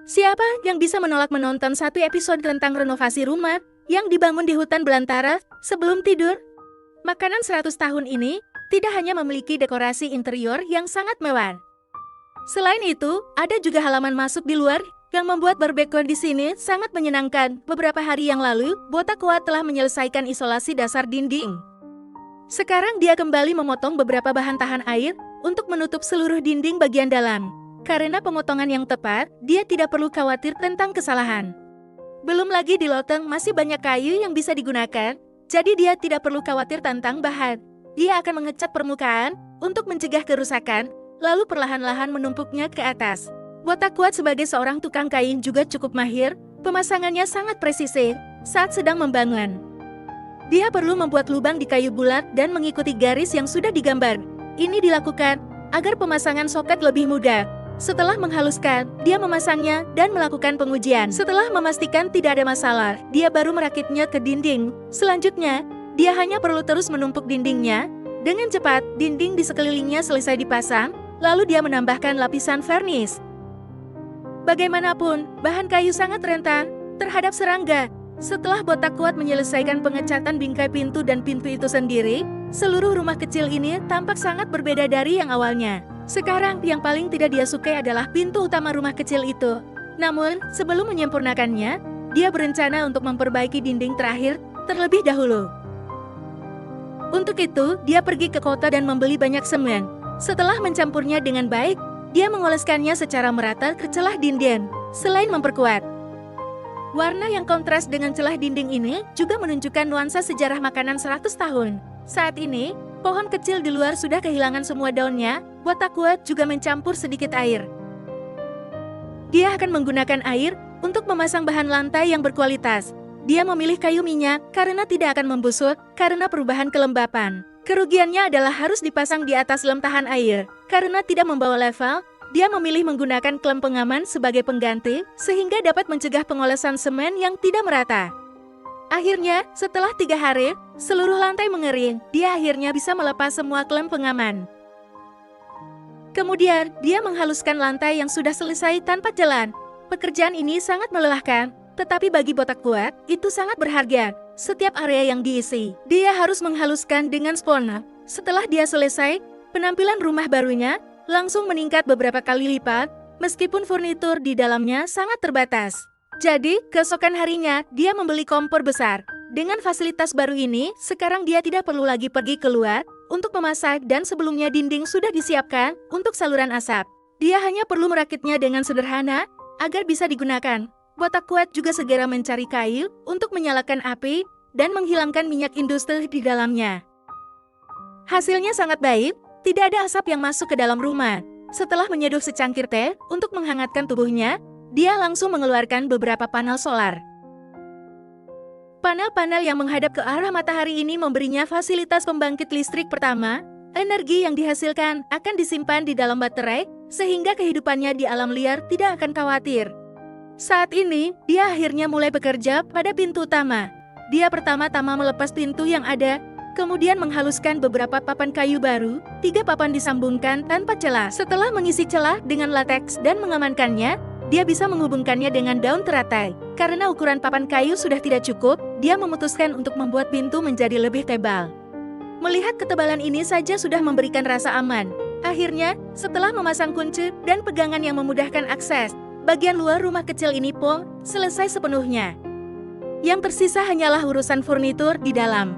Siapa yang bisa menolak menonton satu episode tentang renovasi rumah yang dibangun di hutan belantara sebelum tidur? Makanan 100 tahun ini tidak hanya memiliki dekorasi interior yang sangat mewah. Selain itu, ada juga halaman masuk di luar yang membuat barbecue di sini sangat menyenangkan. Beberapa hari yang lalu, Botak Kuat telah menyelesaikan isolasi dasar dinding. Sekarang dia kembali memotong beberapa bahan tahan air untuk menutup seluruh dinding bagian dalam. Karena pemotongan yang tepat, dia tidak perlu khawatir tentang kesalahan. Belum lagi di loteng masih banyak kayu yang bisa digunakan, jadi dia tidak perlu khawatir tentang bahan. Dia akan mengecat permukaan untuk mencegah kerusakan, lalu perlahan-lahan menumpuknya ke atas. Botak Kuat sebagai seorang tukang kain juga cukup mahir, pemasangannya sangat presisi saat sedang membangun. Dia perlu membuat lubang di kayu bulat dan mengikuti garis yang sudah digambar. Ini dilakukan agar pemasangan soket lebih mudah. Setelah menghaluskan, dia memasangnya dan melakukan pengujian. Setelah memastikan tidak ada masalah, dia baru merakitnya ke dinding. Selanjutnya, dia hanya perlu terus menumpuk dindingnya. Dengan cepat, dinding di sekelilingnya selesai dipasang, lalu dia menambahkan lapisan vernis. Bagaimanapun, bahan kayu sangat rentan terhadap serangga. Setelah Botak Kuat menyelesaikan pengecatan bingkai pintu dan pintu itu sendiri, seluruh rumah kecil ini tampak sangat berbeda dari yang awalnya. Sekarang, yang paling tidak dia sukai adalah pintu utama rumah kecil itu. Namun, sebelum menyempurnakannya, dia berencana untuk memperbaiki dinding terakhir terlebih dahulu. Untuk itu, dia pergi ke kota dan membeli banyak semen. Setelah mencampurnya dengan baik, dia mengoleskannya secara merata ke celah dinding. Selain memperkuat, warna yang kontras dengan celah dinding ini juga menunjukkan nuansa sejarah makanan 100 tahun. Saat ini, pohon kecil di luar sudah kehilangan semua daunnya. Botak Kuat juga mencampur sedikit air. Dia akan menggunakan air untuk memasang bahan lantai yang berkualitas. Dia memilih kayu minyak karena tidak akan membusuk karena perubahan kelembapan. Kerugiannya adalah harus dipasang di atas lem tahan air. Karena tidak membawa level, dia memilih menggunakan klem pengaman sebagai pengganti sehingga dapat mencegah pengolesan semen yang tidak merata. Akhirnya, setelah 3 hari, seluruh lantai mengering. Dia akhirnya bisa melepas semua klem pengaman. Kemudian, dia menghaluskan lantai yang sudah selesai tanpa jalan. Pekerjaan ini sangat melelahkan, tetapi bagi Botak Kuat, itu sangat berharga. Setiap area yang diisi, dia harus menghaluskan dengan spona. Setelah dia selesai, penampilan rumah barunya langsung meningkat beberapa kali lipat, meskipun furnitur di dalamnya sangat terbatas. Jadi, keesokan harinya, dia membeli kompor besar. Dengan fasilitas baru ini, sekarang dia tidak perlu lagi pergi keluar untuk memasak dan sebelumnya dinding sudah disiapkan untuk saluran asap. Dia hanya perlu merakitnya dengan sederhana agar bisa digunakan. Botak Kuat juga segera mencari kayu untuk menyalakan api dan menghilangkan minyak industri di dalamnya. Hasilnya sangat baik, tidak ada asap yang masuk ke dalam rumah. Setelah menyeduh secangkir teh untuk menghangatkan tubuhnya, dia langsung mengeluarkan beberapa panel solar. Panel-panel yang menghadap ke arah matahari ini memberinya fasilitas pembangkit listrik pertama. Energi yang dihasilkan akan disimpan di dalam baterai, sehingga kehidupannya di alam liar tidak akan khawatir. Saat ini, dia akhirnya mulai bekerja pada pintu utama. Dia pertama-tama melepas pintu yang ada, kemudian menghaluskan beberapa papan kayu baru. 3 papan disambungkan tanpa celah. Setelah mengisi celah dengan lateks dan mengamankannya, dia bisa menghubungkannya dengan daun teratai. Karena ukuran papan kayu sudah tidak cukup, dia memutuskan untuk membuat pintu menjadi lebih tebal. Melihat ketebalan ini saja sudah memberikan rasa aman. Akhirnya, setelah memasang kunci dan pegangan yang memudahkan akses, bagian luar rumah kecil ini pun selesai sepenuhnya. Yang tersisa hanyalah urusan furnitur di dalam.